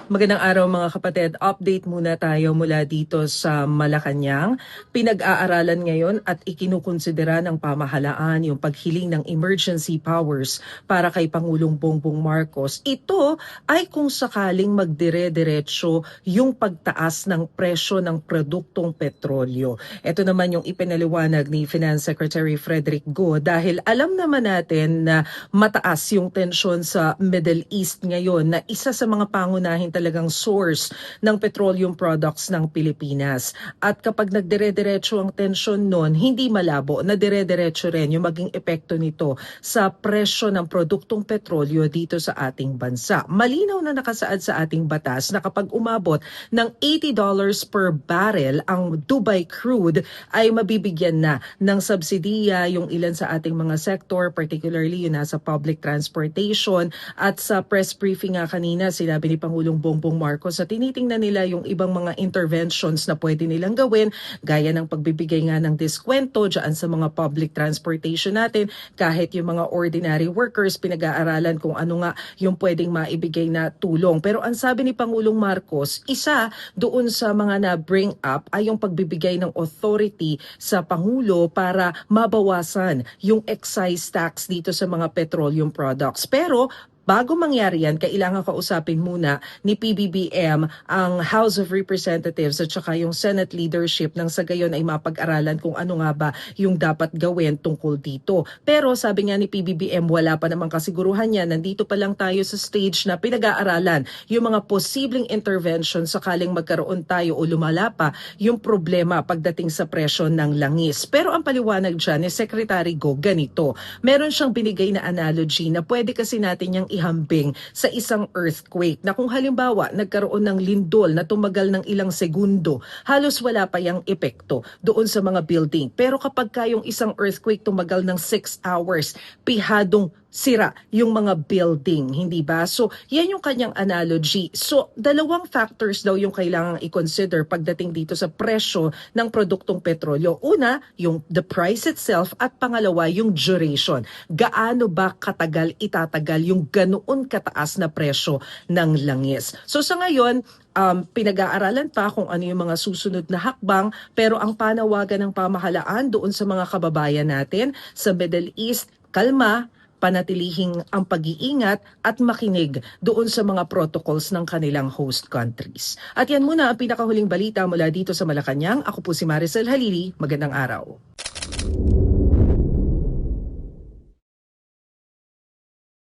Magandang araw mga kapatid. Update muna tayo mula dito sa Malacanang. Pinag-aaralan ngayon at ikinukonsidera ng pamahalaan yung paghiling ng emergency powers para kay Pangulong Bongbong Marcos. Ito ay kung sakaling magdire-diretso yung pagtaas ng presyo ng produktong petrolyo. Ito naman yung ipinaliwanag ni Finance Secretary Frederick Go dahil alam naman natin na mataas yung tensyon sa Middle East ngayon na isa sa mga pangunahin talagang source ng petroleum products ng Pilipinas. At kapag nagdire-diretso ang tensyon nun, hindi malabo na dire-diretso rin yung maging epekto nito sa presyo ng produktong petrolyo dito sa ating bansa. Malinaw na nakasaad sa ating batas na kapag umabot ng $80 per barrel ang Dubai crude ay mabibigyan na ng subsidiya yung ilan sa ating mga sector, particularly yung nasa public transportation. At sa press briefing nga kanina, sinabi ni Pangulong Bongbong Marcos na tinitingnan nila yung ibang mga interventions na pwede nilang gawin, gaya ng pagbibigay nga ng diskwento dyan sa mga public transportation natin, kahit yung mga ordinary workers, pinag-aaralan kung ano nga yung pwedeng maibigay na tulong. Pero ang sabi ni Pangulong Marcos, isa doon sa mga na-bring up ay yung pagbibigay ng authority sa Pangulo para mabawasan yung excise tax dito sa mga petroleum products. Pero bago mangyari yan, kailangan kausapin muna ni PBBM ang House of Representatives at saka yung Senate leadership nang sa gayon ay mapag-aralan kung ano nga ba yung dapat gawin tungkol dito. Pero sabi nga ni PBBM, wala pa namang kasiguruhan yan. Nandito pa lang tayo sa stage na pinag-aaralan yung mga posibleng intervention sakaling magkaroon tayo o lumala pa yung problema pagdating sa presyo ng langis. Pero ang paliwanag dyan ni Secretary Go ganito. Meron siyang binigay na analogy na pwede kasi natin yung ihambing sa isang earthquake na kung halimbawa nagkaroon ng lindol na tumagal ng ilang segundo, halos wala pa yung epekto doon sa mga building. Pero kapag kayong isang earthquake tumagal ng 6 hours, pihadong sira yung mga building, hindi ba? So, yan yung kanyang analogy. So, dalawang factors daw yung kailangang i-consider pagdating dito sa presyo ng produktong petrolyo. Una, yung the price itself at pangalawa, yung duration. Gaano ba katagal itatagal yung ganoon kataas na presyo ng langis? So, sa ngayon, pinag-aaralan pa kung ano yung mga susunod na hakbang, pero ang panawagan ng pamahalaan doon sa mga kababayan natin sa Middle East, kalma, panatilihing ang pag-iingat at makinig doon sa mga protocols ng kanilang host countries. At yan muna ang pinakahuling balita mula dito sa Malacanang. Ako po si Maricel Halili. Magandang araw.